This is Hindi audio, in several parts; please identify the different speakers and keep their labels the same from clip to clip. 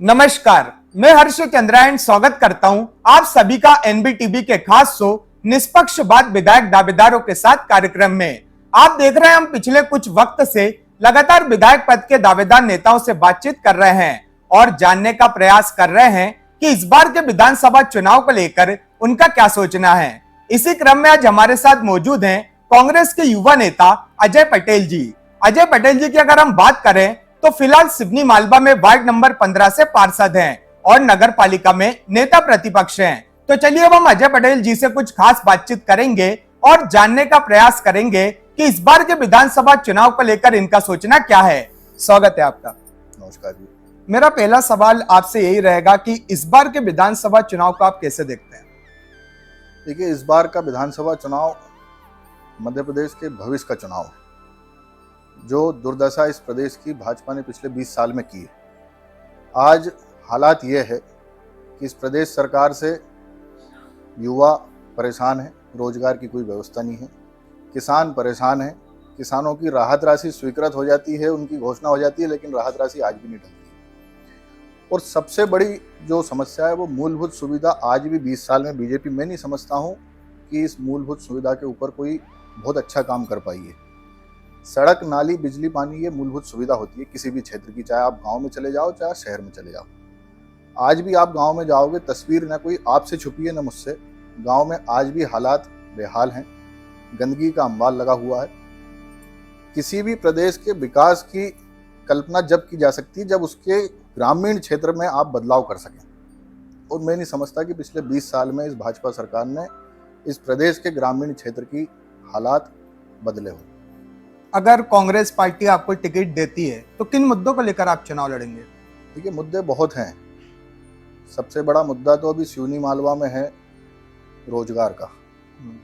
Speaker 1: नमस्कार, मैं हर्ष चंद्रायन स्वागत करता हूं आप सभी का एनबीटीवी के खास शो निष्पक्ष बात विधायक दावेदारों के साथ कार्यक्रम में। आप देख रहे हैं हम पिछले कुछ वक्त से लगातार विधायक पद के दावेदार नेताओं से बातचीत कर रहे हैं और जानने का प्रयास कर रहे हैं कि इस बार के विधानसभा चुनाव को लेकर उनका क्या सोचना है। इसी क्रम में आज हमारे साथ मौजूद हैं कांग्रेस के युवा नेता अजय पटेल जी। अजय पटेल जी की अगर हम बात करें तो फिलहाल सिवनी मालवा में वार्ड नंबर 15 से पार्षद हैं और नगर पालिका में नेता प्रतिपक्ष हैं। तो चलिए अब हम अजय पटेल जी से कुछ खास बातचीत करेंगे और जानने का प्रयास करेंगे कि इस बार के विधानसभा चुनाव को लेकर इनका सोचना क्या है। स्वागत है आपका।
Speaker 2: नमस्कार जी।
Speaker 1: मेरा पहला सवाल आपसे यही रहेगा कि इस बार के विधानसभा चुनाव को आप कैसे देखते हैं?
Speaker 2: देखिए, इस बार का विधानसभा चुनाव मध्य प्रदेश के भविष्य का चुनाव है। जो दुर्दशा इस प्रदेश की भाजपा ने पिछले 20 साल में की है, आज हालात ये है कि इस प्रदेश सरकार से युवा परेशान है, रोजगार की कोई व्यवस्था नहीं है, किसान परेशान है, किसानों की राहत राशि स्वीकृत हो जाती है, उनकी घोषणा हो जाती है, लेकिन राहत राशि आज भी नहीं डलती। और सबसे बड़ी जो समस्या है वो मूलभूत सुविधा आज भी 20 साल में बीजेपी, मैं नहीं समझता हूँ कि इस मूलभूत सुविधा के ऊपर कोई बहुत अच्छा काम कर पाई है। सड़क, नाली, बिजली, पानी, ये मूलभूत सुविधा होती है किसी भी क्षेत्र की, चाहे आप गांव में चले जाओ चाहे शहर में चले जाओ। आज भी आप गांव में जाओगे, तस्वीर न कोई आपसे छुपी है न मुझसे, गांव में आज भी हालात बेहाल हैं, गंदगी का अंबार लगा हुआ है। किसी भी प्रदेश के विकास की कल्पना जब की जा सकती है जब उसके ग्रामीण क्षेत्र में आप बदलाव कर सकें, और मैं नहीं समझता कि पिछले 20 साल में इस भाजपा सरकार ने इस प्रदेश के ग्रामीण क्षेत्र की हालात बदले हो।
Speaker 1: अगर कांग्रेस पार्टी आपको टिकट देती है तो किन मुद्दों को लेकर आप चुनाव लड़ेंगे?
Speaker 2: देखिए, मुद्दे बहुत हैं। सबसे बड़ा मुद्दा तो अभी सिवनी मालवा में है रोजगार का।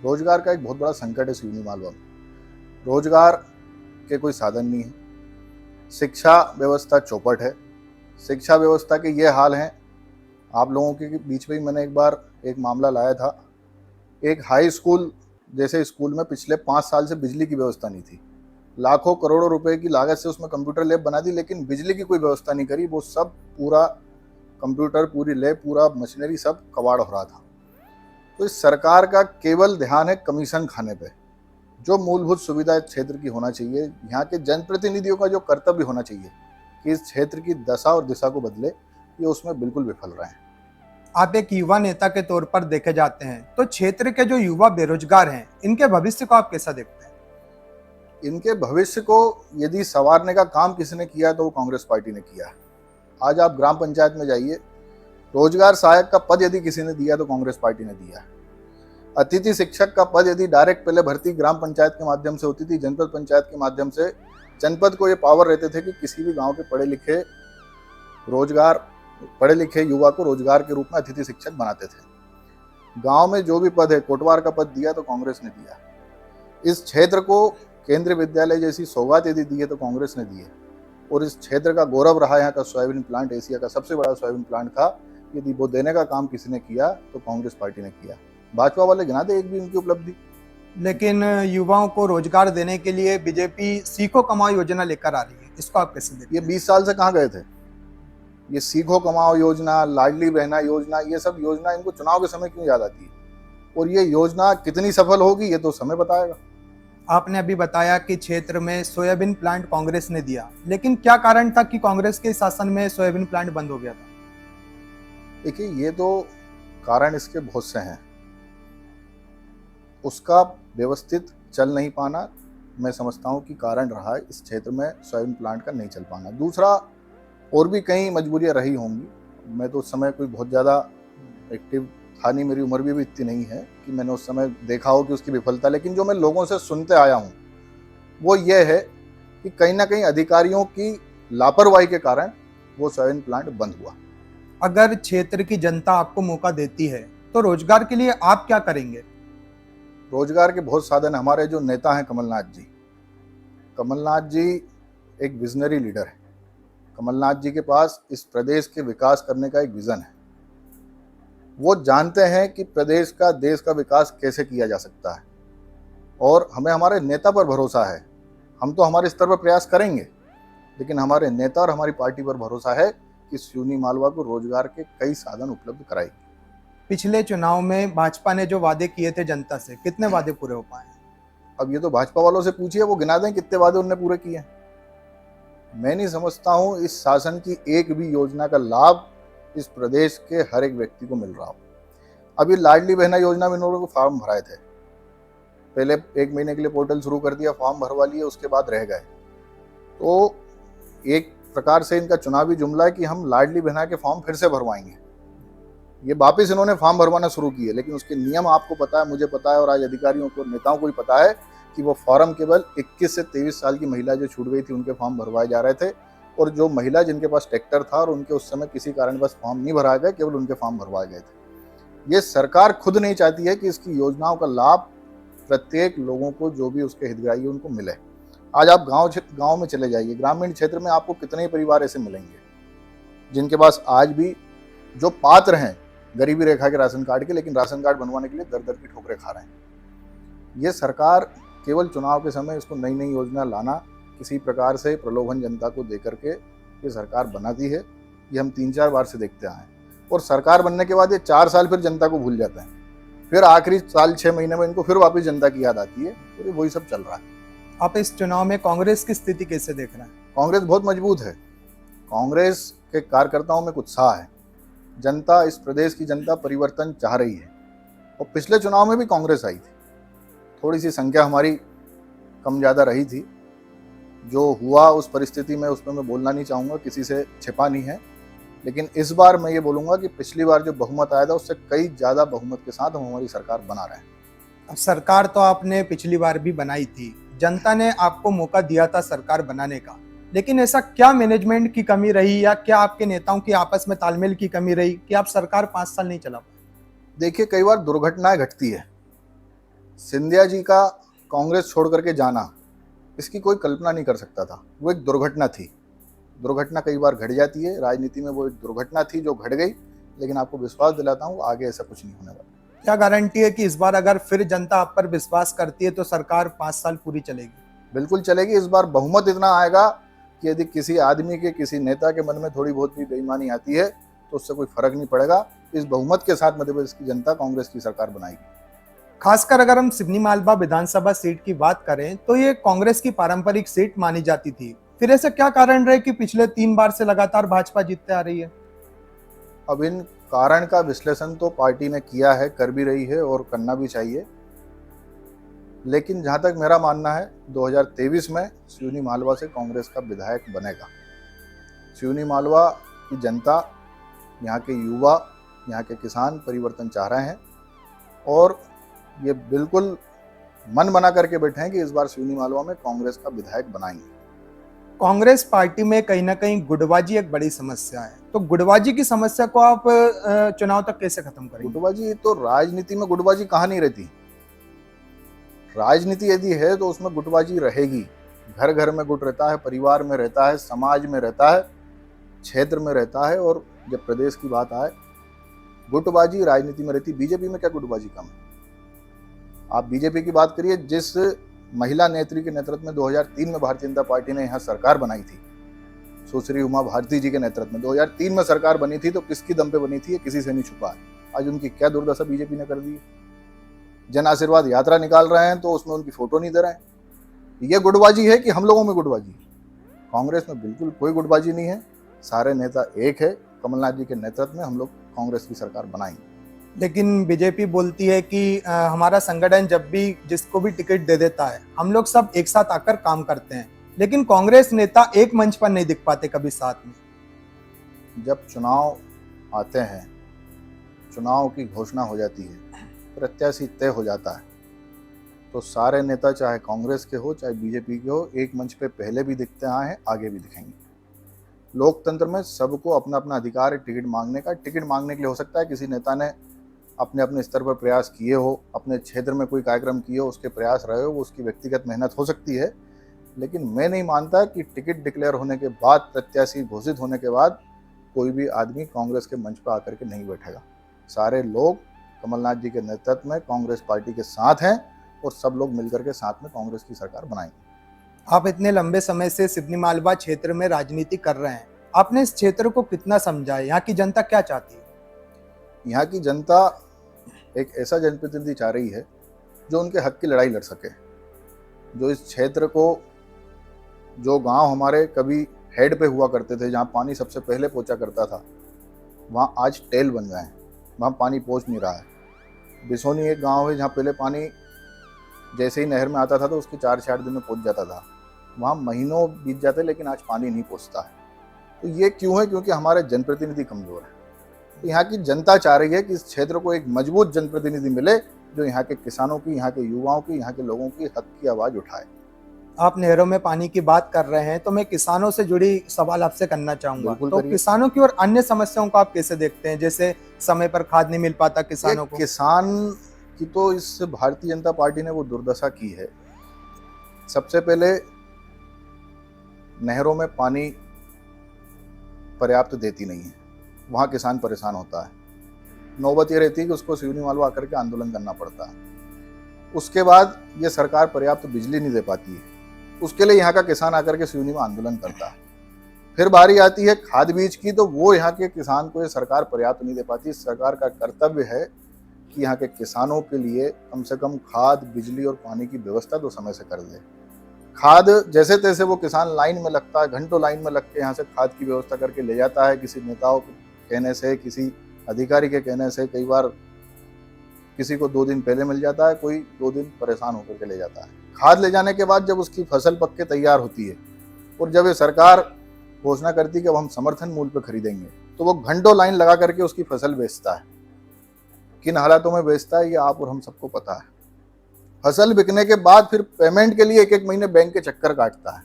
Speaker 2: रोजगार का एक बहुत बड़ा संकट है सिवनी मालवा में। रोजगार के कोई साधन नहीं है। शिक्षा व्यवस्था चौपट है। शिक्षा व्यवस्था के ये हाल हैं, आप लोगों के बीच में ही मैंने एक बार एक मामला लाया था। एक हाई स्कूल जैसे स्कूल में पिछले 5 साल से बिजली की व्यवस्था नहीं थी। लाखों करोड़ों रुपए की लागत से उसमें कंप्यूटर लैब बना दी, लेकिन बिजली की कोई व्यवस्था नहीं करी। वो सब पूरा कंप्यूटर, पूरी लैब, पूरा मशीनरी सब कबाड़ हो रहा था। तो इस सरकार का केवल ध्यान है कमीशन खाने पे। जो मूलभूत सुविधा क्षेत्र की होना चाहिए, यहाँ के जनप्रतिनिधियों का जो कर्तव्य होना चाहिए कि इस क्षेत्र की दशा और दिशा को बदले, ये उसमें बिल्कुल विफल रहे हैं।
Speaker 1: आप एक युवा नेता के तौर पर देखे जाते हैं तो क्षेत्र के जो युवा बेरोजगार हैं, इनके भविष्य को आप कैसा देखते हैं?
Speaker 2: इनके भविष्य को यदि संवारने का काम किसी ने किया तो वो कांग्रेस पार्टी ने किया है। आज आप ग्राम पंचायत में जाइए, रोजगार सहायक का पद यदि किसी ने दिया तो कांग्रेस पार्टी ने दिया है। अतिथि शिक्षक का पद यदि डायरेक्ट पहले भर्ती ग्राम पंचायत के माध्यम से होती थी, जनपद पंचायत के माध्यम से, जनपद को ये पावर रहते थे कि किसी भी गाँव के पढ़े लिखे युवा को रोजगार के रूप में अतिथि शिक्षक बनाते थे। गाँव में जो भी पद है, कोटवार का पद दिया तो कांग्रेस ने दिया। इस क्षेत्र को केंद्रीय विद्यालय जैसी सौगात यदि दी है तो कांग्रेस ने दी है। और इस क्षेत्र का गौरव रहा यहाँ का सोयाबीन प्लांट, एशिया का सबसे बड़ा सोयाबीन प्लांट था, यदि वो देने का काम किसी ने किया तो कांग्रेस पार्टी ने किया। भाजपा वाले गिना दे एक भी उनकी उपलब्धि।
Speaker 1: लेकिन युवाओं को रोजगार देने के लिए बीजेपी सीखो कमाओ योजना लेकर आ रही है, इसको आप कैसे देखते हैं?
Speaker 2: ये 20 साल से कहाँ गए थे? ये सीखो कमाओ योजना, लाडली बहना योजना, ये सब योजना इनको चुनाव के समय क्यों याद आती है? और ये योजना कितनी सफल होगी ये तो समय बताएगा।
Speaker 1: आपने अभी बताया कि क्षेत्र में सोयाबीन प्लांट कांग्रेस ने दिया, लेकिन क्या कारण था कि कांग्रेस के शासन में सोयाबीन प्लांट बंद हो गया था?
Speaker 2: देखिए, ये तो कारण इसके बहुत से हैं। उसका व्यवस्थित चल नहीं पाना मैं समझता हूँ कि कारण रहा है इस क्षेत्र में सोयाबीन प्लांट का नहीं चल पाना। दूसरा, और भी कई मजबूरियाँ रही होंगी। मैं तो उस समय कोई बहुत ज़्यादा एक्टिव था नहीं, मेरी उम्र भी इतनी नहीं है कि मैंने उस समय देखा हो कि उसकी विफलता, लेकिन जो मैं लोगों से सुनते आया हूँ वो ये है कि कहीं ना कहीं अधिकारियों की लापरवाही के कारण वो सोयाबीन प्लांट बंद हुआ।
Speaker 1: अगर क्षेत्र की जनता आपको मौका देती है तो रोजगार के लिए आप क्या करेंगे?
Speaker 2: रोजगार के बहुत साधन। हमारे जो नेता हैं कमलनाथ जी एक विजनरी लीडर है। कमलनाथ जी के पास इस प्रदेश के विकास करने का एक विजन है। वो जानते हैं कि प्रदेश का, देश का विकास कैसे किया जा सकता है, और हमें हमारे नेता पर भरोसा है। हम तो हमारे स्तर पर प्रयास करेंगे, लेकिन हमारे नेता और हमारी पार्टी पर भरोसा है कि सिवनी मालवा को रोजगार के कई साधन उपलब्ध कराएगी।
Speaker 1: पिछले चुनाव में भाजपा ने जो वादे किए थे जनता से, कितने वादे पूरे हो पाए?
Speaker 2: अब ये तो भाजपा वालों से पूछिए, वो गिना दें कितने वादे उन्होंने पूरे किए। मैं नहीं समझता हूं इस शासन की एक भी योजना का लाभ इस प्रदेश के हर एक व्यक्ति को मिल रहा हो। अभी लाडली बहना योजना में इन लोगों को फॉर्म भराए थे, पहले 1 महीने के लिए पोर्टल शुरू कर दिया, फॉर्म भरवा लिए, उसके बाद रह गए। तो एक प्रकार से इनका चुनावी जुमला है कि हम लाडली बहना के फॉर्म फिर से भरवाएंगे। ये वापिस इन्होंने फॉर्म भरवाना शुरू किए, लेकिन उसके नियम आपको पता है, मुझे पता है, और आज अधिकारियों को, नेताओं को भी पता है कि वो फॉर्म केवल 21 से 23 साल की महिला जो छूट गई थी उनके फॉर्म भरवाए जा रहे थे, और जो महिला जिनके पास ट्रैक्टर था और उनके उस समय किसी कारणवश फॉर्म नहीं भराए गए, केवल उनके फॉर्म भरवाए गए थे। ये सरकार खुद नहीं चाहती है कि इसकी योजनाओं का लाभ प्रत्येक लोगों को, जो भी उसके हितग्राही है, उनको मिले। आज आप गांव में चले जाइए, ग्रामीण क्षेत्र में आपको कितने ही परिवार ऐसे मिलेंगे जिनके पास आज भी जो पात्र हैं गरीबी रेखा के राशन कार्ड के, लेकिन राशन कार्ड बनवाने के लिए दर दर की ठोकरें खा रहे हैं। ये सरकार केवल चुनाव के समय इसको नई नई योजना लाना, किसी प्रकार से प्रलोभन जनता को देकर के ये सरकार बनाती है। ये हम 3-4 बार से देखते आए हैं, और सरकार बनने के बाद ये 4 साल फिर जनता को भूल जाते हैं, फिर आखिरी साल 6 महीने में इनको फिर वापस जनता की याद आती है, और ये वही सब चल रहा है।
Speaker 1: आप इस चुनाव में कांग्रेस की स्थिति कैसे देख रहे हैं?
Speaker 2: कांग्रेस बहुत मजबूत है। कांग्रेस के कार्यकर्ताओं में उत्साह है। जनता, इस प्रदेश की जनता परिवर्तन चाह रही है, और पिछले चुनाव में भी कांग्रेस आई थी। थोड़ी सी संख्या हमारी कम ज़्यादा रही थी, जो हुआ उस परिस्थिति में उसमें मैं बोलना नहीं चाहूँगा, किसी से छिपा नहीं है। लेकिन इस बार मैं ये बोलूँगा कि पिछली बार जो बहुमत आया था उससे कई ज़्यादा बहुमत के साथ हम हमारी सरकार बना रहे हैं।
Speaker 1: अब सरकार तो आपने पिछली बार भी बनाई थी, जनता ने आपको मौका दिया था सरकार बनाने का, लेकिन ऐसा क्या मैनेजमेंट की कमी रही, या क्या आपके नेताओं की आपस में तालमेल की कमी रही कि आप सरकार 5 साल नहीं चला पाए?
Speaker 2: देखिए, कई बार दुर्घटनाएं घटती है। सिंधिया जी का कांग्रेस छोड़ करके जाना, इसकी कोई कल्पना नहीं कर सकता था। वो एक दुर्घटना थी। दुर्घटना कई बार घट जाती है राजनीति में, वो एक दुर्घटना थी जो घट गई, लेकिन आपको विश्वास दिलाता हूँ आगे ऐसा कुछ नहीं होने वाला।
Speaker 1: क्या गारंटी है कि इस बार अगर फिर जनता आप पर विश्वास करती है तो सरकार 5 साल पूरी चलेगी?
Speaker 2: बिल्कुल चलेगी। इस बार बहुमत इतना आएगा कि यदि किसी आदमी के, किसी नेता के मन में थोड़ी बहुत भी बेईमानी आती है तो उससे कोई फर्क नहीं पड़ेगा। इस बहुमत के साथ मध्य प्रदेश की जनता कांग्रेस की सरकार बनाएगी।
Speaker 1: खासकर अगर हम सिवनी मालवा विधानसभा सीट की बात करें तो ये कांग्रेस की पारंपरिक सीट मानी जाती थी, फिर ऐसा क्या कारण रहे कि पिछले 3 बार से लगातार भाजपा जीतते आ रही है?
Speaker 2: अब इन कारण का विश्लेषण तो पार्टी ने किया है, कर भी रही है, और करना भी चाहिए। लेकिन जहां तक मेरा मानना है, 2023 में सिवनी मालवा से कांग्रेस का विधायक बनेगा। सिवनी मालवा की जनता, यहाँ के युवा, यहाँ के किसान परिवर्तन चाह रहे हैं, और ये बिल्कुल मन बना करके बैठे हैं कि इस बार सिवनी मालवा में कांग्रेस का विधायक बनाएंगे।
Speaker 1: कांग्रेस पार्टी में कहीं ना कहीं गुटबाजी एक बड़ी समस्या है, तो गुटबाजी की समस्या को आप चुनाव तक कैसे खत्म करेंगे?
Speaker 2: गुटबाजी तो, राजनीति में गुटबाजी कहाँ नहीं रहती। राजनीति यदि है तो उसमें गुटबाजी रहेगी। घर घर में गुट रहता है, परिवार में रहता है, समाज में रहता है, क्षेत्र में रहता है, और जब प्रदेश की बात आए, गुटबाजी राजनीति में रहती। बीजेपी में क्या गुटबाजी कम है? आप बीजेपी की बात करिए, जिस महिला नेत्री के नेतृत्व में 2003 में भारतीय जनता पार्टी ने यहाँ सरकार बनाई थी, सुश्री उमा भारती जी के नेतृत्व में 2003 में सरकार बनी थी, तो किसकी दम पे बनी थी ये किसी से नहीं छुपा है। आज उनकी क्या दुर्दशा बीजेपी ने कर दी है। जन आशीर्वाद यात्रा निकाल रहे हैं तो उसमें उनकी फोटो नहीं दे रहे हैं। ये गुटबाजी है कि हम लोगों में गुटबाजी है? कांग्रेस में बिल्कुल कोई गुटबाजी नहीं है। सारे नेता एक है। कमलनाथ जी के नेतृत्व में हम लोग कांग्रेस की सरकार बनाएंगे।
Speaker 1: लेकिन बीजेपी बोलती है कि हमारा संगठन जब भी जिसको भी टिकट दे देता है हम लोग सब एक साथ आकर काम करते हैं, लेकिन कांग्रेस नेता एक मंच पर नहीं दिख पाते कभी साथ में।
Speaker 2: जब चुनाव आते हैं, चुनाव की घोषणा हो जाती है, प्रत्याशी तय हो जाता है, तो सारे नेता चाहे कांग्रेस के हो चाहे बीजेपी के हो, एक मंच पे पहले भी दिखते आए हैं, आगे भी दिखेंगे। लोकतंत्र में सबको अपना अपना अधिकार है टिकट मांगने का। टिकट मांगने के लिए हो सकता है किसी नेता ने अपने अपने स्तर पर प्रयास किए हो, अपने क्षेत्र में कोई कार्यक्रम किए हो, उसके प्रयास रहे हो, वो उसकी व्यक्तिगत मेहनत हो सकती है। लेकिन मैं नहीं मानता कि टिकट डिक्लेयर होने के बाद, प्रत्याशी घोषित होने के बाद कोई भी आदमी कांग्रेस के मंच पर आकर के नहीं बैठेगा। सारे लोग कमलनाथ जी के नेतृत्व में कांग्रेस पार्टी के साथ हैं और सब लोग मिलकर के साथ में कांग्रेस की सरकार बनाएंगे।
Speaker 1: आप इतने लंबे समय से सिवनी मालवा क्षेत्र में राजनीति कर रहे हैं, आपने इस क्षेत्र को कितना समझा है? यहाँ की जनता क्या चाहती है?
Speaker 2: यहाँ की जनता एक ऐसा जनप्रतिनिधि चाह रही है जो उनके हक की लड़ाई लड़ सके, जो इस क्षेत्र को, जो गांव हमारे कभी हेड पे हुआ करते थे, जहाँ पानी सबसे पहले पहुँचा करता था, वहाँ आज टेल बन गए हैं, वहाँ पानी पहुँच नहीं रहा है। बिसोनी एक गांव है जहाँ पहले पानी जैसे ही नहर में आता था तो उसके 4-4 दिन में पहुँच जाता था, वहाँ महीनों बीत जाते लेकिन आज पानी नहीं पहुँचता है। तो ये क्यों है? क्योंकि हमारे जनप्रतिनिधि कमज़ोर है। तो यहाँ की जनता चाह रही है कि इस क्षेत्र को एक मजबूत जनप्रतिनिधि मिले जो यहाँ के किसानों की, यहाँ के युवाओं की, यहाँ के लोगों की हक की आवाज़ उठाए।
Speaker 1: आप नहरों में पानी की बात कर रहे हैं तो मैं किसानों से जुड़ी सवाल आपसे करना चाहूंगा।
Speaker 2: बिल्कुल
Speaker 1: तो
Speaker 2: करिए।
Speaker 1: किसानों की और अन्य समस्याओं को आप कैसे देखते हैं? जैसे समय पर खाद नहीं मिल पाता किसानों को।
Speaker 2: किसान की तो इस भारतीय जनता पार्टी ने वो दुर्दशा की है। सबसे पहले नहरों में पानी पर्याप्त देती नहीं है, वहाँ किसान परेशान होता है। नौबत ये रहती है कि उसको सिवनी मालवा आकर के आंदोलन करना पड़ता है। उसके बाद ये सरकार पर्याप्त बिजली नहीं दे पाती है, उसके लिए यहाँ का किसान आकर के सिवनी में आंदोलन करता है। फिर बारी आती है खाद बीज की, तो वो यहाँ के किसान को ये सरकार पर्याप्त नहीं दे पाती। सरकार का कर्तव्य है कि यहाँ के किसानों के लिए कम से कम खाद, बिजली और पानी की व्यवस्था तो समय से कर दे। खाद जैसे तैसे वो किसान लाइन में लगता है, घंटों लाइन में लग के यहाँ से खाद की व्यवस्था करके ले जाता है, किसी नेताओं के कहने से, किसी अधिकारी के कहने से। कई बार किसी को 2 दिन पहले मिल जाता है, कोई 2 दिन परेशान होकर के ले जाता है। खाद ले जाने के बाद जब उसकी फसल पक के तैयार होती है और जब ये सरकार घोषणा करती है कि अब हम समर्थन मूल्य पर खरीदेंगे, तो वो घंटों लाइन लगा करके उसकी फसल बेचता है। किन हालातों में बेचता है ये आप और हम सबको पता है। फसल बिकने के बाद फिर पेमेंट के लिए 1-1 महीने बैंक के चक्कर काटता है,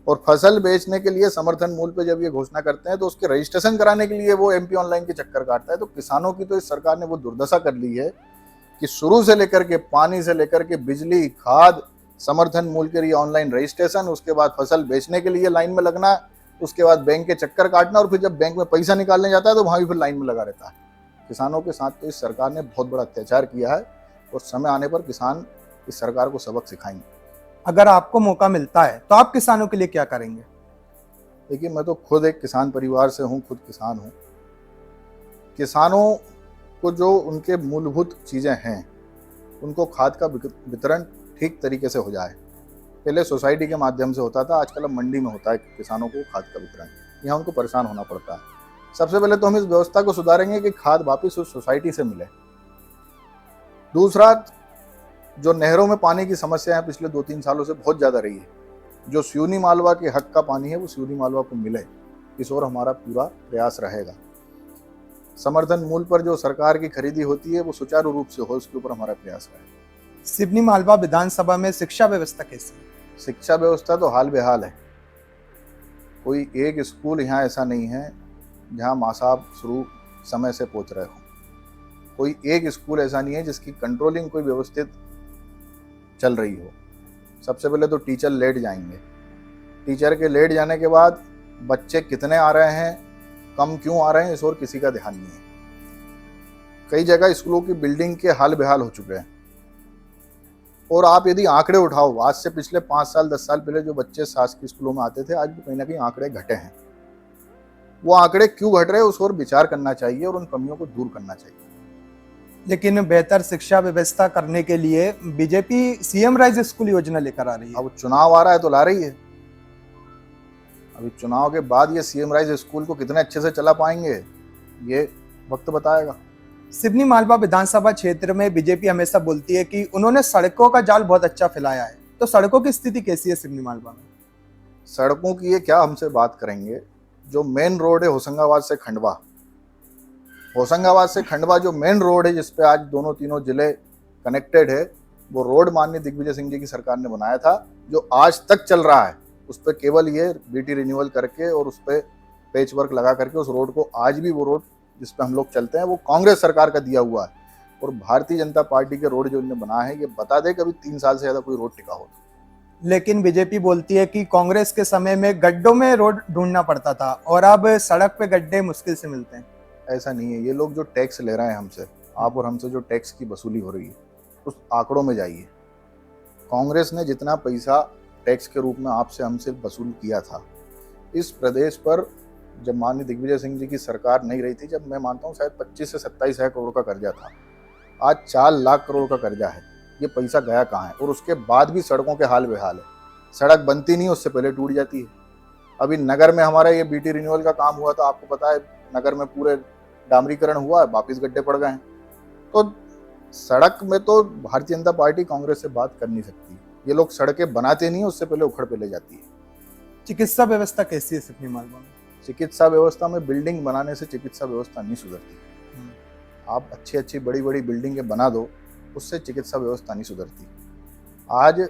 Speaker 2: और फसल बेचने के लिए समर्थन मूल्य पे जब ये घोषणा करते हैं तो उसके रजिस्ट्रेशन कराने के लिए वो एमपी ऑनलाइन के चक्कर काटता है। तो किसानों की तो इस सरकार ने वो दुर्दशा कर ली है कि शुरू से लेकर के पानी से लेकर के बिजली, खाद, समर्थन मूल्य के लिए ऑनलाइन रजिस्ट्रेशन, उसके बाद फसल बेचने के लिए लाइन में लगना, उसके बाद बैंक के चक्कर काटना, और फिर जब बैंक में पैसा निकालने जाता है तो वहाँ भी फिर लाइन में लगा रहता है। किसानों के साथ तो इस सरकार ने बहुत बड़ा अत्याचार किया है, और समय आने पर किसान इस सरकार को सबक सिखाएंगे।
Speaker 1: अगर आपको मौका मिलता है तो आप किसानों के लिए क्या करेंगे?
Speaker 2: देखिए, मैं तो खुद एक किसान परिवार से हूँ, खुद किसान हूँ। किसानों को जो उनके मूलभूत चीज़ें हैं, उनको खाद का वितरण ठीक तरीके से हो जाए। पहले सोसाइटी के माध्यम से होता था, आजकल अब मंडी में होता है किसानों को खाद का वितरण। यहाँ उनको परेशान होना पड़ता है। सबसे पहले तो हम इस व्यवस्था को सुधारेंगे कि खाद वापस उस सोसाइटी से मिले। दूसरा, जो नहरों में पानी की समस्या है पिछले 2-3 सालों से बहुत ज़्यादा रही है, जो सिवनी मालवा के हक का पानी है वो सिवनी मालवा को मिले, इस ओर हमारा पूरा प्रयास रहेगा। समर्थन मूल्य पर जो सरकार की खरीदी होती है वो सुचारू रूप से हो, उसके ऊपर हमारा प्रयास रहेगा।
Speaker 1: सिवनी मालवा विधानसभा में शिक्षा व्यवस्था कैसी है?
Speaker 2: शिक्षा व्यवस्था तो हाल बेहाल है। कोई एक स्कूल यहाँ ऐसा नहीं है जहाँ माँ साहब शुरू समय से पहुँच रहे हो। कोई एक स्कूल ऐसा नहीं है जिसकी कंट्रोलिंग कोई व्यवस्थित चल रही हो। सबसे पहले तो टीचर लेट जाएंगे। टीचर के लेट जाने के बाद बच्चे कितने आ रहे हैं, कम क्यों आ रहे हैं, इस ओर किसी का ध्यान नहीं है। कई जगह स्कूलों की बिल्डिंग के हाल बेहाल हो चुके हैं। और आप यदि आंकड़े उठाओ, आज से पिछले 5 साल 10 साल पहले जो बच्चे शासकीय स्कूलों में आते थे, आज भी कहीं ना कहीं आंकड़े घटे हैं। वो आंकड़े क्यों घट रहे हैं, उस ओर विचार करना चाहिए और उन कमियों को दूर करना चाहिए।
Speaker 1: लेकिन बेहतर शिक्षा व्यवस्था करने के लिए बीजेपी सीएम राइज स्कूल योजना लेकर आ रही है।
Speaker 2: अब चुनाव आ रहा है तो ला रही है। अभी चुनाव के बाद ये सीएम राइज स्कूल को कितने अच्छे से चला पाएंगे, ये वक्त बताएगा।
Speaker 1: सिवनी मालवा विधानसभा क्षेत्र में बीजेपी हमेशा बोलती है कि उन्होंने सड़कों का जाल बहुत अच्छा फैलाया है, तो सड़कों की स्थिति कैसी है सिवनी मालवा में?
Speaker 2: सड़कों की ये क्या हमसे बात करेंगे। जो मेन रोड है होशंगाबाद से खंडवा, होशंगाबाद से खंडवा जो मेन रोड है जिसपे आज दोनों तीनों जिले कनेक्टेड है, वो रोड माननीय दिग्विजय सिंह जी की सरकार ने बनाया था, जो आज तक चल रहा है। उस पर केवल ये बीटी रिन्यूअल करके और उस पर पेच वर्क लगा करके उस रोड को, आज भी वो रोड जिस पे हम लोग चलते हैं वो कांग्रेस सरकार का दिया हुआ है। और भारतीय जनता पार्टी के रोड जो इन्होंने बनाए हैं, ये बता दे कभी 3 साल से ज़्यादा कोई रोड टिका हो।
Speaker 1: लेकिन बीजेपी बोलती है कि कांग्रेस के समय में गड्ढों में रोड ढूंढना पड़ता था और अब सड़क पे गड्ढे मुश्किल से मिलते हैं।
Speaker 2: ऐसा नहीं है। ये लोग जो टैक्स ले रहे हैं हमसे, आप और हमसे जो टैक्स की वसूली हो रही है, उस आंकड़ों में जाइए। कांग्रेस ने जितना पैसा टैक्स के रूप में आपसे हमसे वसूल किया था, इस प्रदेश पर जब माननीय दिग्विजय सिंह जी की सरकार नहीं रही थी, जब मैं मानता हूँ शायद 25 से 27 हज़ार करोड़ का कर्जा था, आज 4 लाख करोड़ का कर्जा है। ये पैसा गया कहाँ है? और उसके बाद भी सड़कों के हाल बेहाल है। सड़क बनती नहीं, उससे पहले टूट जाती है। अभी नगर में हमारा ये बीटी रिन्यूअल का काम हुआ था, आपको पता है, नगर में पूरे डामरीकरण हुआ है, वापिस गड्ढे पड़ गए हैं। तो सड़क में तो भारतीय जनता पार्टी कांग्रेस से बात कर नहीं सकती। ये लोग सड़कें बनाते नहीं, उससे पहले उखड़ पे ले जाती है।
Speaker 1: चिकित्सा व्यवस्था कैसी है सिवनी मालवा में?
Speaker 2: चिकित्सा व्यवस्था में बिल्डिंग बनाने से चिकित्सा व्यवस्था नहीं सुधरती। आप अच्छी अच्छी बड़ी बड़ी बिल्डिंगें बना दो, उससे चिकित्सा व्यवस्था नहीं सुधरती। आज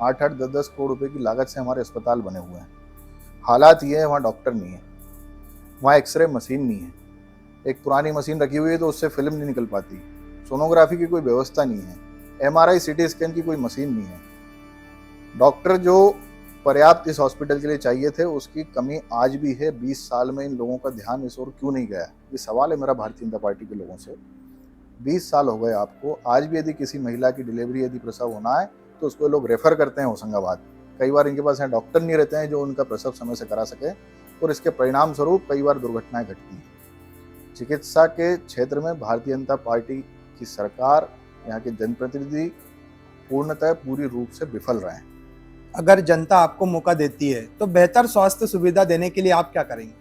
Speaker 2: 8-8, 10-10 करोड़ रुपए की लागत से हमारे अस्पताल बने हुए हैं। हालात ये है, वहाँ डॉक्टर नहीं है, वहाँ एक्सरे मशीन नहीं है। एक पुरानी मशीन रखी हुई है तो उससे फिल्म नहीं निकल पाती। सोनोग्राफी की कोई व्यवस्था नहीं है। MRI CT स्कैन की कोई मशीन नहीं है। डॉक्टर जो पर्याप्त इस हॉस्पिटल के लिए चाहिए थे, उसकी कमी आज भी है। 20 साल में इन लोगों का ध्यान इस ओर क्यों नहीं गया? ये सवाल है मेरा भारतीय जनता पार्टी के लोगों से। 20 साल हो गए आपको, आज भी यदि किसी महिला की डिलीवरी, यदि प्रसव होना है तो उसको लोग रेफर करते हैं होशंगाबाद। कई बार इनके पास यहाँ डॉक्टर नहीं रहते हैं जो उनका प्रसव समय से करा सके, और इसके परिणाम स्वरूप कई बार दुर्घटनाएं घटती हैं। चिकित्सा के क्षेत्र में भारतीय जनता पार्टी की सरकार, यहाँ के जनप्रतिनिधि पूर्णतः पूरी रूप से विफल रहे हैं।
Speaker 1: अगर जनता आपको मौका देती है तो बेहतर स्वास्थ्य सुविधा देने के लिए आप क्या करेंगे?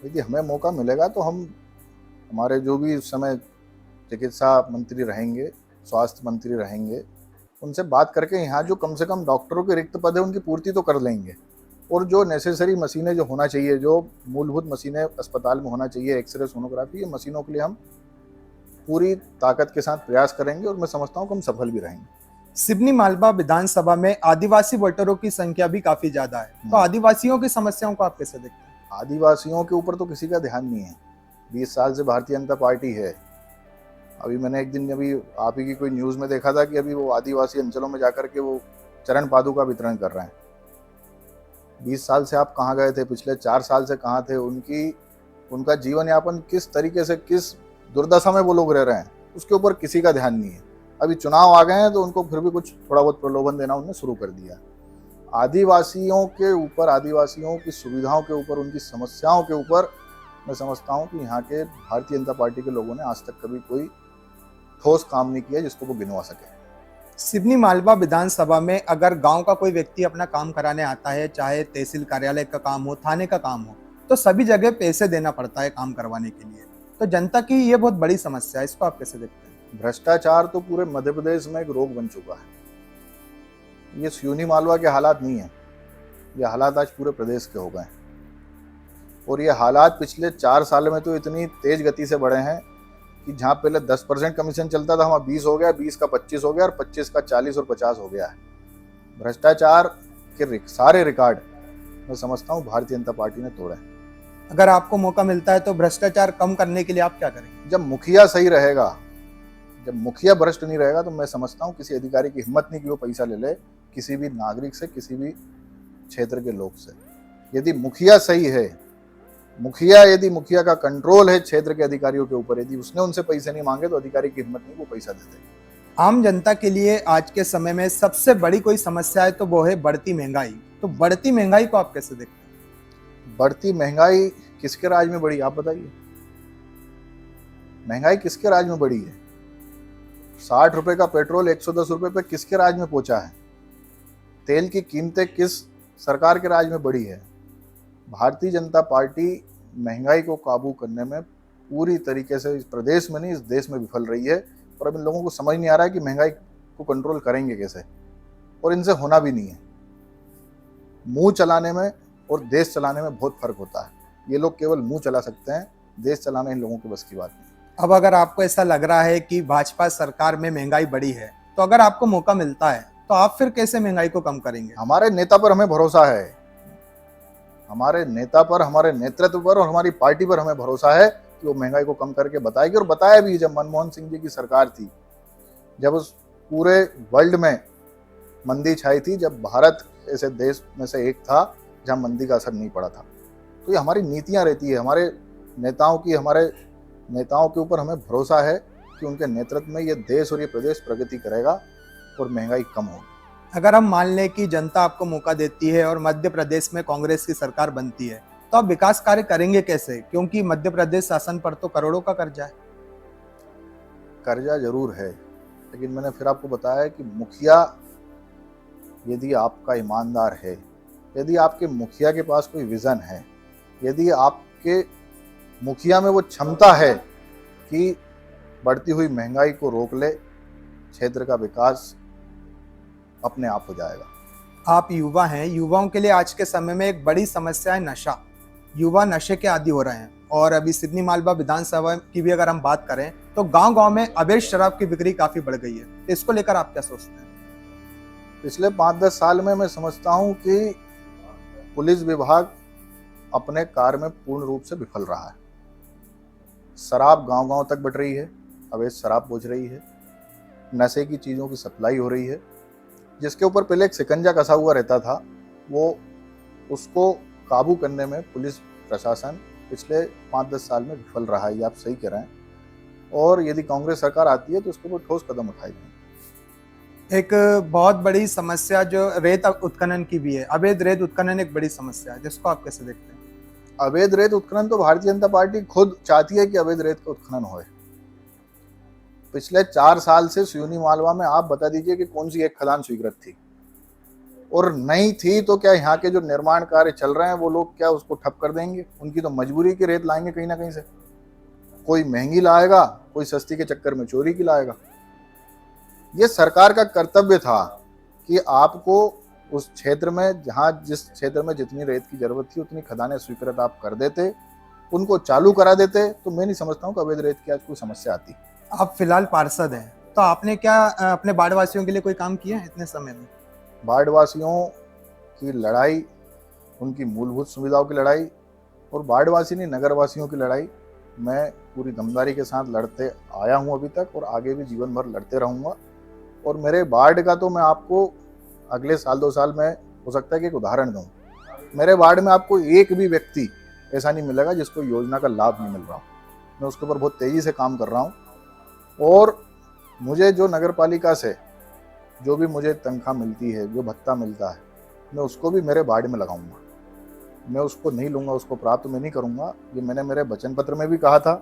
Speaker 2: यदि हमें मौका मिलेगा तो हम, हमारे जो भी उस समय चिकित्सा मंत्री रहेंगे, स्वास्थ्य मंत्री रहेंगे, उनसे बात करके यहाँ जो कम से कम डॉक्टरों के रिक्त पद है उनकी पूर्ति तो कर लेंगे। और जो नेसेसरी मशीनें जो होना चाहिए, जो मूलभूत मशीनें अस्पताल में होना चाहिए, एक्सरे, सोनोग्राफी, ये मशीनों के लिए हम पूरी ताकत के साथ प्रयास करेंगे, और मैं समझता हूँ कि हम सफल भी रहेंगे।
Speaker 1: सिवनी मालवा विधानसभा में आदिवासी वोटरों की संख्या भी काफी ज्यादा है, तो आदिवासियों की समस्याओं को आप कैसे देखते हैं?
Speaker 2: आदिवासियों के ऊपर तो किसी का ध्यान नहीं है। 20 साल से भारतीय जनता पार्टी है। अभी मैंने एक दिन अभी आप ही की कोई न्यूज़ में देखा था कि अभी वो आदिवासी अंचलों में जाकर के वो चरण पादुका वितरण कर रहे हैं। 20 साल से आप कहाँ गए थे? पिछले 4 साल से कहाँ थे? उनका जीवन यापन किस तरीके से, किस दुर्दशा में वो लोग रह रहे हैं, उसके ऊपर किसी का ध्यान नहीं है। अभी चुनाव आ गए हैं तो उनको फिर भी कुछ थोड़ा बहुत प्रलोभन देना उन्होंने शुरू कर दिया। आदिवासियों के ऊपर, आदिवासियों की सुविधाओं के ऊपर, उनकी समस्याओं के ऊपर मैं समझता हूँ कि यहाँ के भारतीय जनता पार्टी के लोगों ने आज तक कभी कोई ठोस काम नहीं किया जिसको वो गिनवा सके।
Speaker 1: सिवनी मालवा विधानसभा में अगर गांव का कोई व्यक्ति अपना काम कराने आता है, चाहे तहसील कार्यालय का काम हो, थाने का काम हो, तो सभी जगह पैसे देना पड़ता है काम करवाने के लिए। तो जनता की ये बहुत बड़ी समस्या है, इसको आप कैसे देखते हैं?
Speaker 2: भ्रष्टाचार तो पूरे मध्य प्रदेश में एक रोग बन चुका है। ये सिवनी मालवा के हालात नहीं है, ये हालात आज पूरे प्रदेश के हो गए हैं। और ये हालात पिछले 4 साल में तो इतनी तेज गति से बढ़े हैं कि जहाँ पहले 10% कमीशन चलता था, वहाँ 20 हो गया, 20 का 25 हो गया, और 25 का 40 और 50 हो गया है। भ्रष्टाचार के सारे रिकॉर्ड मैं समझता हूँ भारतीय जनता पार्टी ने तोड़े हैं।
Speaker 1: अगर आपको मौका मिलता है तो भ्रष्टाचार कम करने के लिए आप क्या करेंगे?
Speaker 2: जब मुखिया सही रहेगा, जब मुखिया भ्रष्ट नहीं रहेगा, तो मैं समझता हूँ किसी अधिकारी की हिम्मत नहीं कि वो पैसा ले ले किसी भी नागरिक से, किसी भी क्षेत्र के लोग से। यदि मुखिया सही है, यदि मुखिया का कंट्रोल है क्षेत्र के अधिकारियों के ऊपर, यदि उसने उनसे पैसे नहीं मांगे तो अधिकारी की हिम्मत नहीं वो पैसा देते।
Speaker 1: आम जनता के लिए आज के समय में सबसे बड़ी कोई समस्या है तो वो है बढ़ती महंगाई। तो बढ़ती महंगाई को आप कैसे देखते हैं?
Speaker 2: बढ़ती महंगाई किसके राज में बढ़ी, आप बताइए? महंगाई किसके राज में बढ़ी है? 60 रुपए का पेट्रोल 110 रुपए पे किसके राज में पहुंचा है? तेल की कीमतें किस सरकार के राज में बढ़ी है? भारतीय जनता पार्टी महंगाई को काबू करने में पूरी तरीके से इस प्रदेश में नहीं, इस देश में विफल रही है। और अब इन लोगों को समझ नहीं आ रहा है कि महंगाई को कंट्रोल करेंगे कैसे, और इनसे होना भी नहीं है। मुंह चलाने में और देश चलाने में बहुत फर्क होता है। ये लोग केवल मुंह चला सकते हैं, देश चलाना इन लोगों के बस की बात नहीं।
Speaker 1: अब अगर आपको ऐसा लग रहा है कि भाजपा सरकार में महंगाई बढ़ी है, तो अगर आपको मौका मिलता है तो आप फिर कैसे महंगाई को कम करेंगे?
Speaker 2: हमारे नेता पर हमें भरोसा है, हमारे नेता पर, हमारे नेतृत्व पर और हमारी पार्टी पर हमें भरोसा है कि वो महंगाई को कम करके बताएगी। और बताया भी। जब मनमोहन सिंह जी की सरकार थी, जब उस पूरे वर्ल्ड में मंदी छाई थी, जब भारत ऐसे देश में से एक था जहां मंदी का असर नहीं पड़ा था, तो ये हमारी नीतियां रहती है। हमारे नेताओं के ऊपर हमें भरोसा है कि उनके नेतृत्व में ये देश और ये प्रदेश प्रगति करेगा और महंगाई कम होगी।
Speaker 1: अगर हम मान लें कि जनता आपको मौका देती है और मध्य प्रदेश में कांग्रेस की सरकार बनती है, तो आप विकास कार्य करेंगे कैसे, क्योंकि मध्य प्रदेश शासन पर तो करोड़ों का कर्जा है।
Speaker 2: कर्जा जरूर है, लेकिन मैंने फिर आपको बताया कि मुखिया यदि आपका ईमानदार है, यदि आपके मुखिया के पास कोई विजन है, यदि आपके मुखिया में वो क्षमता है कि बढ़ती हुई महंगाई को रोक ले, क्षेत्र का विकास अपने आप हो जाएगा।
Speaker 1: आप युवा हैं, युवाओं के लिए आज के समय में एक बड़ी समस्या है नशा। युवा नशे के आदी हो रहे हैं और अभी सिवनी मालवा विधानसभा की भी अगर हम बात करें तो गांव-गांव में अवैध शराब की बिक्री काफी बढ़ गई है। तो इसको लेकर आप क्या सोचते हैं?
Speaker 2: पिछले 5-10 साल में मैं समझता हूं कि पुलिस विभाग अपने कार्य में पूर्ण रूप से विफल रहा है। शराब गांव-गांव तक बट रही है, अवैध शराब पहुंच रही है, नशे की चीज़ों की सप्लाई हो रही है, जिसके ऊपर पहले एक शिकंजा कसा हुआ रहता था, वो उसको काबू करने में पुलिस प्रशासन पिछले 5-10 साल में विफल रहा है। ये आप सही कह रहे हैं, और यदि कांग्रेस सरकार आती है तो उसके ऊपर ठोस कदम उठाए जाएंगे।
Speaker 1: एक बहुत बड़ी समस्या जो रेत उत्खनन की भी है, अवैध रेत उत्खनन एक बड़ी समस्या है, जिसको आप कैसे देखते हैं?
Speaker 2: अवैध रेत उत्खनन तो भारतीय जनता पार्टी खुद चाहती है कि अवैध रेत का उत्खनन होए। पिछले 4 साल से सिवनी मालवा में आप बता दीजिए कि कौन सी एक खदान स्वीकृत थी, और नहीं थी तो क्या यहाँ के जो निर्माण कार्य चल रहे हैं वो लोग क्या उसको ठप कर देंगे? उनकी तो मजबूरी की रेत लाएंगे कहीं ना कहीं से, कोई महंगी लाएगा, कोई सस्ती के चक्कर में चोरी की लाएगा। ये सरकार का कर्तव्य था कि आपको उस क्षेत्र में, जहाँ जिस क्षेत्र में जितनी रेत की जरूरत थी उतनी खदानें स्वीकृत आप कर देते, उनको चालू करा देते, तो मैं नहीं समझता हूँ कि अवैध रेत की आज कोई समस्या आती।
Speaker 1: आप फिलहाल पार्षद हैं, तो आपने क्या अपने बाढ़ वासियों के लिए कोई काम किया है इतने समय में?
Speaker 2: बाढ़ वासियों की लड़ाई, उनकी मूलभूत सुविधाओं की लड़ाई, और बाढ़ वासी नहीं नगर वासियों की लड़ाई मैं पूरी दमदारी के साथ लड़ते आया हूं अभी तक, और आगे भी जीवन भर लड़ते रहूंगा। और मेरे वार्ड का तो मैं आपको अगले साल 2 साल में हो सकता है कि एक उदाहरण दूं। मेरे वार्ड में आपको एक भी व्यक्ति ऐसा नहीं मिलेगा जिसको योजना का लाभ नहीं मिल रहा। मैं उसके ऊपर बहुत तेज़ी से काम कर रहा हूँ, और मुझे जो नगर पालिका से जो भी मुझे तनख्वाह मिलती है, जो भत्ता मिलता है, मैं उसको भी मेरे वार्ड में लगाऊंगा। मैं उसको नहीं लूँगा, उसको प्राप्त मैं नहीं करूँगा। ये मैंने मेरे वचन पत्र में भी कहा था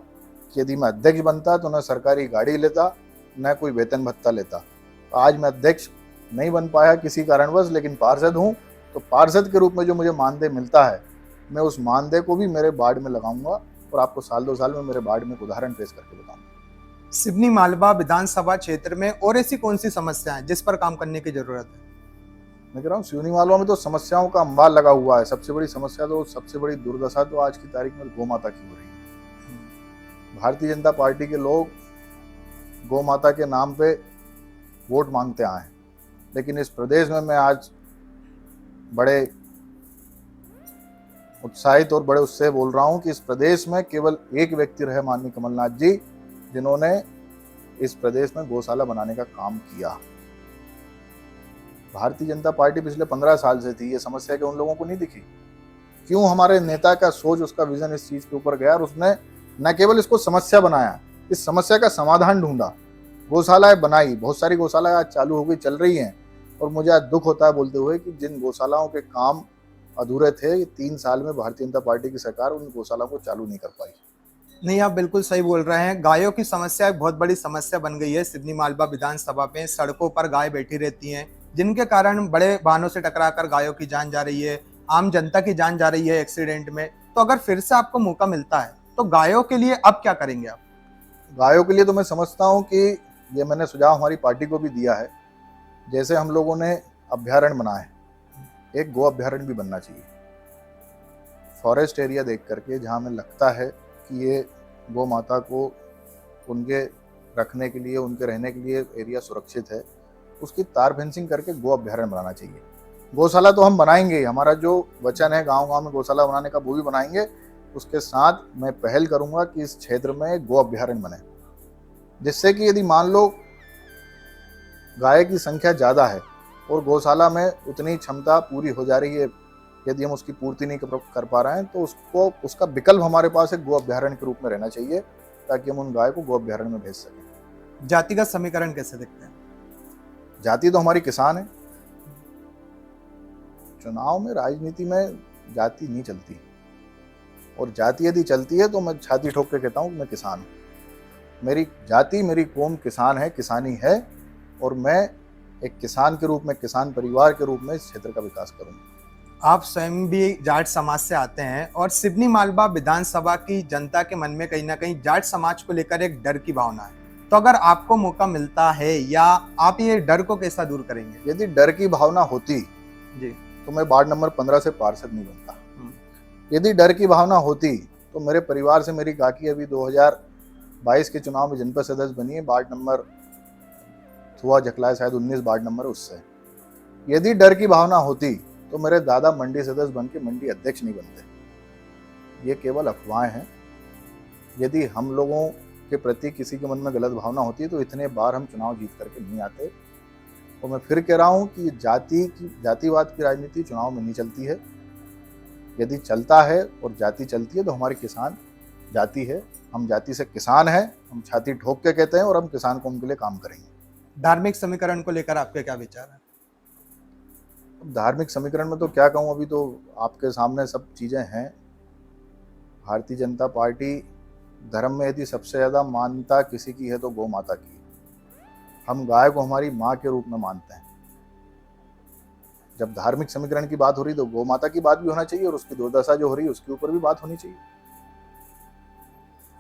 Speaker 2: कि यदि मैं अध्यक्ष बनता तो न सरकारी गाड़ी लेता, न कोई वेतन भत्ता लेता। तो आज मैं अध्यक्ष नहीं बन पाया किसी कारणवश, लेकिन पार्षद हूँ, तो पार्षद के रूप में जो मुझे मानदेय मिलता है, मैं उस मानदेय को भी मेरे वार्ड में लगाऊंगा, और आपको साल 2 साल में मेरे वार्ड में एक उदाहरण पेश करके बताऊंगा।
Speaker 1: सिवनी मालवा विधानसभा क्षेत्र में और ऐसी कौन सी समस्या है जिस पर काम करने की जरूरत है?
Speaker 2: मैं कह रहा हूँ सिवनी मालवा में तो समस्याओं का अंबार लगा हुआ है। सबसे बड़ी समस्या तो, सबसे बड़ी दुर्दशा तो आज की तारीख में गौ माता की हो रही है। भारतीय जनता पार्टी के लोग गौ माता के नाम पे वोट मांगते आए हैं, लेकिन इस प्रदेश में मैं आज बड़े उत्साहित और बड़े उससे बोल रहा हूं कि इस प्रदेश में केवल एक व्यक्ति रहे, माननीय कमलनाथ जी, जिन्होंने इस प्रदेश में गौशाला बनाने का काम किया। भारतीय जनता पार्टी पिछले 15 साल से थी, ये समस्या के उन लोगों को नहीं दिखी? क्यों हमारे नेता का सोच, उसका विजन इस चीज के ऊपर गया, और उसने न केवल इसको समस्या बनाया, इस समस्या का समाधान ढूंढा। गौशालाएं बनाई, बहुत सारी गौशालाएं आज चालू हो गई, चल रही हैं, और मुझे आज दुख होता है बोलते हुए कि जिन गौशालाओं के काम अधूरे थे, ये 3 साल में भारतीय जनता पार्टी की सरकार उन गौशालाओं को चालू नहीं कर पाई।
Speaker 1: नहीं, आप बिल्कुल सही बोल रहे हैं। गायों की समस्या एक बहुत बड़ी समस्या बन गई है सिवनी मालवा विधानसभा में। सड़कों पर गाय बैठी रहती हैं, जिनके कारण बड़े वाहनों से टकराकर गायों की जान जा रही है, आम जनता की जान जा रही है एक्सीडेंट में। तो अगर फिर से आपको मौका मिलता है तो गायों के लिए अब क्या करेंगे आप?
Speaker 2: गायों के लिए तो मैं समझता हूँ कि ये मैंने सुझाव हमारी पार्टी को भी दिया है। जैसे हम लोगों ने अभ्यारण्य बनाए, एक गो अभ्यारण्य भी बनना चाहिए, फॉरेस्ट एरिया देख करके, जहाँ हमें लगता है कि ये गौ माता को उनके रखने के लिए, उनके रहने के लिए एरिया सुरक्षित है, उसकी तार फेंसिंग करके गो अभ्यारण्य बनाना चाहिए। गौशाला तो हम बनाएंगे, हमारा जो वचन है गांव-गांव में गौशाला बनाने का वो भी बनाएंगे। उसके साथ मैं पहल करूंगा कि इस क्षेत्र में गो अभ्यारण्य बने, जिससे कि यदि मान लो गाय की संख्या ज़्यादा है और गौशाला में उतनी क्षमता पूरी हो जा रही है, यदि हम उसकी पूर्ति नहीं कर पा रहे हैं, तो उसको, उसका विकल्प हमारे पास एक गो अभ्यारण्य के रूप में रहना चाहिए, ताकि हम उन गाय को गो अभ्यारण्य में भेज सकें।
Speaker 1: जातिगत समीकरण कैसे देखते हैं?
Speaker 2: जाति तो हमारी किसान है। चुनाव में, राजनीति में जाति नहीं चलती। और जाति यदि चलती है तो मैं छाती ठोक के कहता हूँ कि मैं किसान हूँ। मेरी जाति, मेरी कौम किसान है, किसानी है, और मैं एक किसान के रूप में, किसान परिवार के रूप में इस क्षेत्र का विकास करूँगा।
Speaker 1: आप स्वयं भी जाट समाज से आते हैं और सिवनी मालवा विधानसभा की जनता के मन में कहीं ना कहीं जाट समाज को लेकर एक डर की भावना है, तो अगर आपको मौका मिलता है या आप ये डर को कैसा दूर करेंगे?
Speaker 2: यदि डर की भावना होती
Speaker 1: जी।
Speaker 2: तो मैं वार्ड नंबर 15 से पार्षद नहीं बनता। यदि डर की भावना होती तो मेरे परिवार से मेरी काकी अभी 2022 के चुनाव में जनपद सदस्य बनी है, वार्ड नंबर थुआ जकलाए शायद 19 वार्ड नंबर उससे। यदि डर की भावना होती तो मेरे दादा मंडी सदस्य बन के मंडी अध्यक्ष नहीं बनते। ये केवल अफवाहें हैं। यदि हम लोगों के प्रति किसी के मन में गलत भावना होती है तो इतने बार हम चुनाव जीत करके नहीं आते। और मैं फिर कह रहा हूँ कि जातिवाद की राजनीति चुनाव में नहीं चलती है। यदि चलता है और जाति चलती है तो हमारी किसान जाति है, हम जाति से किसान हैं, हम छाती ठोक के कहते हैं और हम किसान कौम के लिए काम करेंगे।
Speaker 1: धार्मिक समीकरण को लेकर आपके क्या विचार है?
Speaker 2: धार्मिक समीकरण में तो क्या कहूँ, अभी तो आपके सामने सब चीज़ें हैं। भारतीय जनता पार्टी धर्म में यदि सबसे ज़्यादा मान्यता किसी की है तो गौ माता की। हम गाय को हमारी माँ के रूप में मानते हैं। जब धार्मिक समीकरण की बात हो रही तो गौ माता की बात भी होना चाहिए और उसकी दुर्दशा जो हो रही है उसके ऊपर भी बात होनी चाहिए।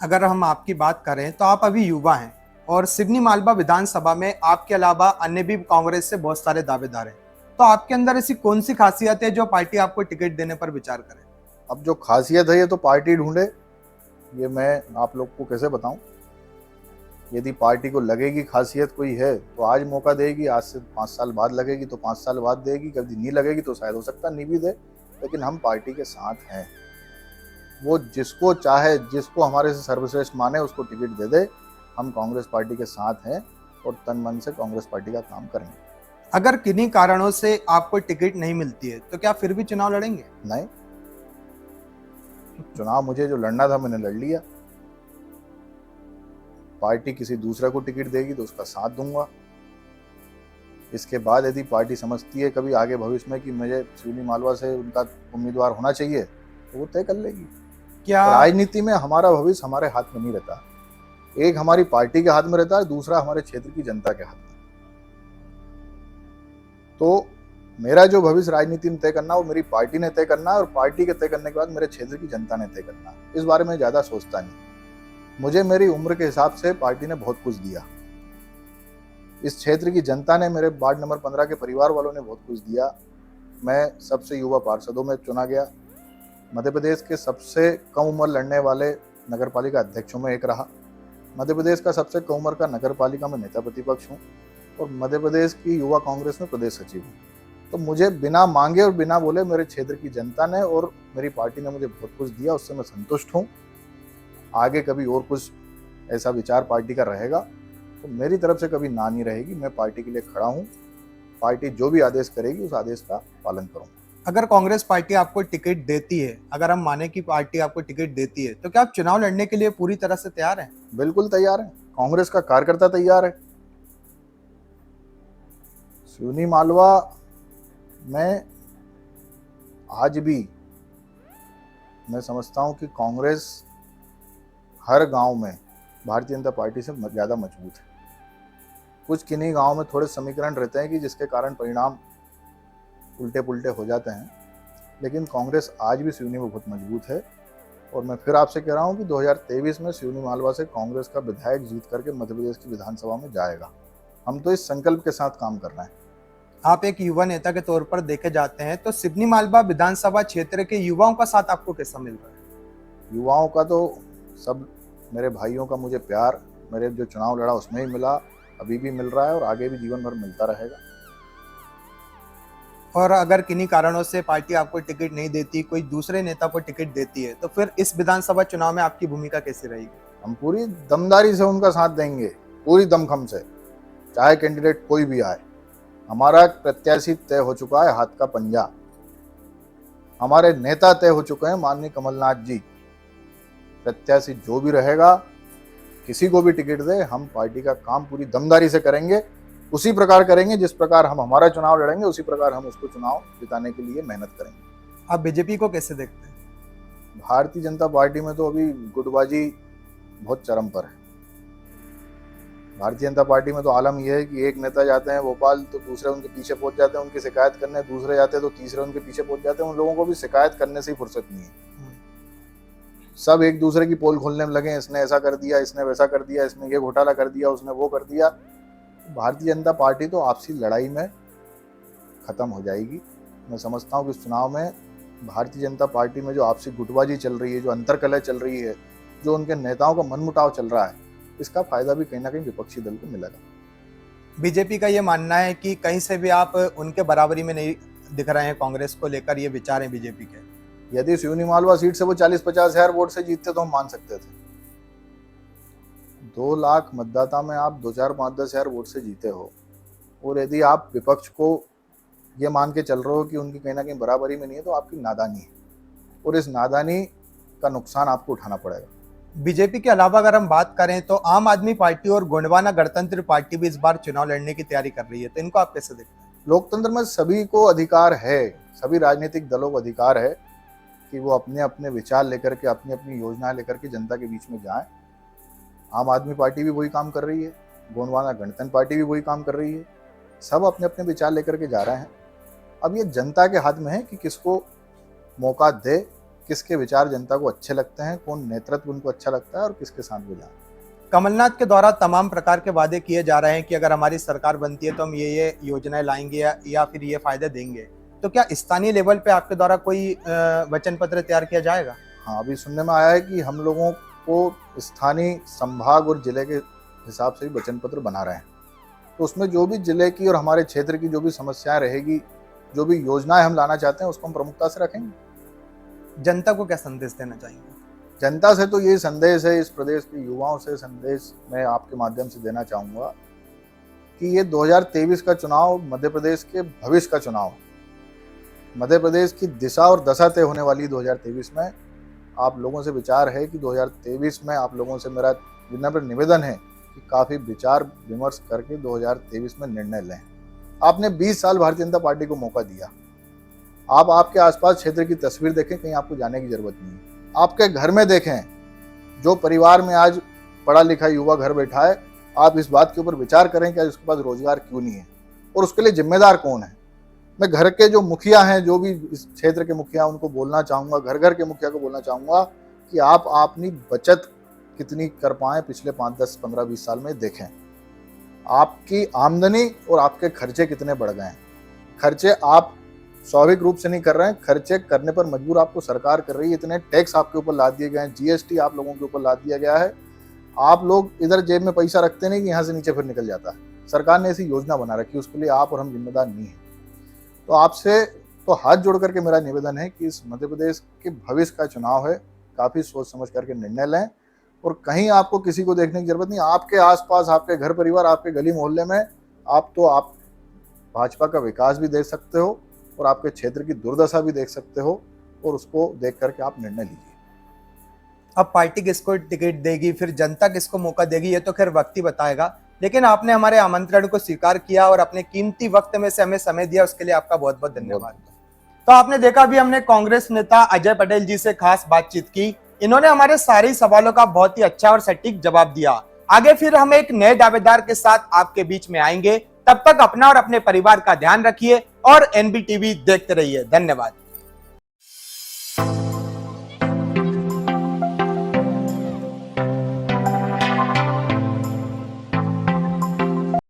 Speaker 1: अगर हम आपकी बात करें तो आप अभी युवा हैं और सिवनी मालवा विधानसभा में आपके अलावा अन्य भी कांग्रेस से बहुत सारे दावेदार हैं, तो आपके अंदर ऐसी कौन सी खासियत है जो पार्टी आपको टिकट देने पर विचार करे?
Speaker 2: अब जो खासियत है ये तो पार्टी ढूंढे, ये मैं आप लोग को कैसे बताऊं। यदि पार्टी को लगेगी खासियत कोई है तो आज मौका देगी, आज से 5 साल बाद लगेगी तो 5 साल बाद देगी, कभी नहीं लगेगी तो शायद हो सकता नहीं भी दे, लेकिन हम पार्टी के साथ हैं। वो जिसको चाहे, जिसको हमारे से सर्वश्रेष्ठ माने उसको टिकट दे दे। हम कांग्रेस पार्टी के साथ हैं और तन मन से कांग्रेस पार्टी का काम करेंगे।
Speaker 1: अगर किन्हीं कारणों से आपको टिकट नहीं मिलती है तो क्या फिर भी चुनाव लड़ेंगे?
Speaker 2: नहीं, चुनाव मुझे जो लड़ना था मैंने लड़ लिया। पार्टी किसी दूसरे को टिकट देगी तो उसका साथ दूंगा। इसके बाद यदि पार्टी समझती है कभी आगे भविष्य में कि मुझे सिवनी मालवा से उनका उम्मीदवार होना चाहिए तो वो तय कर लेगी।
Speaker 1: क्या
Speaker 2: राजनीति में हमारा भविष्य हमारे हाथ में नहीं रहता, एक हमारी पार्टी के हाथ में रहता है, दूसरा हमारे क्षेत्र की जनता के हाथ में। तो मेरा जो भविष्य राजनीति में तय करना वो मेरी पार्टी ने तय करना है और पार्टी के तय करने के बाद मेरे क्षेत्र की जनता ने तय करना है। इस बारे में ज्यादा सोचता नहीं। मुझे मेरी उम्र के हिसाब से पार्टी ने बहुत कुछ दिया। इस क्षेत्र की जनता ने, मेरे वार्ड नंबर 15 के परिवार वालों ने बहुत कुछ दिया। मैं सबसे युवा पार्षदों में चुना गया। मध्य प्रदेश के सबसे कम उम्र लड़ने वाले नगर पालिका अध्यक्षों में एक रहा। मध्य प्रदेश का सबसे कम उम्र का नगर पालिका में नेता प्रतिपक्ष हूँ और मध्य प्रदेश की युवा कांग्रेस में प्रदेश सचिव हूँ। तो मुझे बिना मांगे और बिना बोले मेरे क्षेत्र की जनता ने और मेरी पार्टी ने मुझे बहुत कुछ दिया, उससे मैं संतुष्ट हूँ। आगे कभी और कुछ ऐसा विचार पार्टी का रहेगा तो मेरी तरफ से कभी ना नहीं रहेगी। मैं पार्टी के लिए खड़ा हूँ। पार्टी जो भी आदेश करेगी उस आदेश का पालन करूँगा।
Speaker 1: अगर कांग्रेस पार्टी आपको टिकट देती है, अगर हम माने कि पार्टी आपको टिकट देती है, तो क्या आप चुनाव लड़ने के लिए पूरी तरह से तैयार हैं?
Speaker 2: बिल्कुल तैयार है। कांग्रेस का कार्यकर्ता तैयार है। सिवनी मालवा में आज भी मैं समझता हूं कि कांग्रेस हर गांव में भारतीय जनता पार्टी से ज़्यादा मजबूत है। कुछ किन्हीं गांव में थोड़े समीकरण रहते हैं कि जिसके कारण परिणाम उल्टे पुल्टे हो जाते हैं, लेकिन कांग्रेस आज भी सिवनी में बहुत मजबूत है। और मैं फिर आपसे कह रहा हूं कि 2023 में सिवनी मालवा से कांग्रेस का विधायक जीत करके मध्य प्रदेश की विधानसभा में जाएगा। हम तो इस संकल्प के साथ काम कर रहे हैं।
Speaker 1: आप एक युवा नेता के तौर पर देखे जाते हैं तो सिवनी मालवा विधानसभा क्षेत्र के युवाओं का साथ आपको कैसा मिल रहा है?
Speaker 2: युवाओं का तो सब, मेरे भाइयों का मुझे प्यार मेरे जो चुनाव लड़ा उसमें ही मिला, अभी भी मिल रहा है और आगे भी जीवन भर मिलता रहेगा।
Speaker 1: और अगर किन्हीं कारणों से पार्टी आपको टिकट नहीं देती, कोई दूसरे नेता को टिकट देती है, तो फिर इस विधानसभा चुनाव में आपकी भूमिका कैसी रहेगी?
Speaker 2: हम पूरी दमदारी से उनका साथ देंगे, पूरी दमखम से, चाहे कैंडिडेट कोई भी आए। हमारा प्रत्याशी तय हो चुका है, हाथ का पंजा। हमारे नेता तय हो चुके हैं, माननीय कमलनाथ जी। प्रत्याशी जो भी रहेगा, किसी को भी टिकट दे, हम पार्टी का काम पूरी दमदारी से करेंगे। उसी प्रकार करेंगे जिस प्रकार हम हमारा चुनाव लड़ेंगे, उसी प्रकार हम उसको चुनाव जिताने के लिए मेहनत करेंगे।
Speaker 1: आप बीजेपी को कैसे देखते हैं?
Speaker 2: भारतीय जनता पार्टी में तो अभी गुटबाजी बहुत चरम पर है। भारतीय जनता पार्टी में तो आलम यह है कि एक नेता जाते हैं भोपाल तो दूसरे उनके पीछे पहुंच जाते हैं उनकी शिकायत करने, दूसरे जाते हैं तो तीसरे उनके पीछे पहुंच जाते हैं। उन लोगों को भी शिकायत करने से ही फुर्सत नहीं है। सब एक दूसरे की पोल खोलने में लगे, इसने ऐसा कर दिया, इसने वैसा कर दिया, इसने ये घोटाला कर दिया, उसने वो कर दिया। भारतीय जनता पार्टी तो आपसी लड़ाई में खत्म हो जाएगी। मैं समझता हूँ कि इस चुनाव में भारतीय जनता पार्टी में जो आपसी गुटबाजी चल रही है, जो अंतर्कलह चल रही है, जो उनके नेताओं का मनमुटाव चल रहा है, इसका फायदा भी कहीं ना कहीं विपक्षी दल को मिलेगा।
Speaker 1: बीजेपी का ये मानना है कि कहीं से भी आप उनके बराबरी में नहीं दिख रहे हैं। कांग्रेस को लेकर ये विचार है बीजेपी के।
Speaker 2: यदि सिवनी मालवा सीट से वो 40-50 हजार वोट से जीतते तो हम मान सकते थे। 2 लाख मतदाता में आप 2-4-5-10 हजार वोट से जीते हो, और यदि आप विपक्ष को ये मान के चल रहे हो कि उनकी कहीं ना कहीं बराबरी में नहीं है, तो आपकी नादानी है, और इस नादानी का नुकसान आपको उठाना पड़ेगा।
Speaker 1: बीजेपी के अलावा अगर हम बात करें तो आम आदमी पार्टी और गोंडवाना गणतंत्र पार्टी भी इस बार चुनाव लड़ने की तैयारी कर रही है, तो इनको आप कैसे देखते हैं?
Speaker 2: लोकतंत्र में सभी को अधिकार है, सभी राजनीतिक दलों को अधिकार है कि वो अपने अपने विचार लेकर के, अपनी अपनी योजनाएं लेकर के जनता के बीच में जाएं। आम आदमी पार्टी भी वही काम कर रही है, गोंडवाना गणतंत्र पार्टी भी वही काम कर रही है। सब अपने अपने विचार लेकर के जा रहे हैं। अब ये जनता के हाथ में है कि किसको मौका दे, किसके विचार जनता को अच्छे लगते हैं, कौन नेतृत्व उनको अच्छा लगता है और किसके साथ वो जाए।
Speaker 1: कमलनाथ के द्वारा तमाम प्रकार के वादे किए जा रहे हैं कि अगर हमारी सरकार बनती है तो हम ये योजनाएं लाएंगे या फिर ये फायदे देंगे, तो क्या स्थानीय लेवल पे आपके द्वारा कोई वचन पत्र तैयार किया जाएगा?
Speaker 2: हाँ, अभी सुनने में आया है कि हम लोगों को स्थानीय संभाग और जिले के हिसाब से भी वचन पत्र बना रहे हैं। तो उसमें जो भी जिले की और हमारे क्षेत्र की जो भी समस्याएं रहेगी, जो भी योजनाएं हम लाना चाहते हैं, उसको हम प्रमुखता से रखेंगे।
Speaker 1: जनता को क्या संदेश देना चाहेंगे?
Speaker 2: जनता से तो यही संदेश है, इस प्रदेश के युवाओं से संदेश मैं आपके माध्यम से देना चाहूँगा कि ये 2023 का चुनाव मध्य प्रदेश के भविष्य का चुनाव है। मध्य प्रदेश की दिशा और दशा तय होने वाली 2023 में। आप लोगों से विचार है कि 2023 में आप लोगों से मेरा विनम्र निवेदन है कि काफ़ी विचार विमर्श करके 2023 में निर्णय लें। आपने 20 साल भारतीय जनता पार्टी को मौका दिया। आप आपके आसपास क्षेत्र की तस्वीर देखें, कहीं आपको जाने की जरूरत नहीं है। आपके घर में देखें, जो परिवार में आज पढ़ा लिखा युवा घर बैठा है, आप इस बात के ऊपर विचार करें कि आज उसके पास रोजगार क्यों नहीं है और उसके लिए जिम्मेदार कौन है। मैं घर के जो मुखिया हैं, जो भी इस क्षेत्र के मुखिया, उनको बोलना चाहूँगा, घर घर के मुखिया को बोलना चाहूँगा कि आप अपनी बचत कितनी कर पाएँ पिछले 5, 10, 15, 20 साल में देखें। आपकी आमदनी और आपके खर्चे कितने बढ़ गए हैं। खर्चे आप स्वाभाविक रूप से नहीं कर रहे हैं, खर्चे करने पर मजबूर आपको सरकार कर रही है। इतने टैक्स आपके ऊपर लाद दिए गए हैं, जीएसटी आप लोगों के ऊपर लाद दिया गया है। आप लोग इधर जेब में पैसा रखते नहीं कि यहाँ से नीचे फिर निकल जाता है। सरकार ने ऐसी योजना बना रखी, उसके लिए आप और हम जिम्मेदार नहीं हैं। तो आपसे तो हाथ जोड़ करके मेरा निवेदन है कि इस मध्य प्रदेश के भविष्य का चुनाव है, काफ़ी सोच समझ करके निर्णय लें, और कहीं आपको किसी को देखने की जरूरत नहीं। आपके आसपास, आपके घर परिवार, आपके गली मोहल्ले में आप भाजपा का विकास भी देख सकते हो और आपके क्षेत्र की दुर्दशा भी देख सकते हो, और उसको देख करके आप निर्णय लीजिए।
Speaker 1: अब पार्टी किसको टिकट देगी, फिर जनता किसको मौका देगी, ये तो खैर वक्त ही बताएगा। लेकिन आपने हमारे आमंत्रण को स्वीकार किया और अपने कीमती वक्त में से हमें समय दिया, उसके लिए आपका बहुत बहुत धन्यवाद। तो आपने देखा भी, हमने कांग्रेस नेता अजय पटेल जी से खास बातचीत की। इन्होंने हमारे सारे सवालों का बहुत ही अच्छा और सटीक जवाब दिया। आगे फिर हम एक नए दावेदार के साथ आपके बीच में आएंगे। तब तक अपना और अपने परिवार का ध्यान रखिए और एनबीटीवी देखते रहिए। धन्यवाद।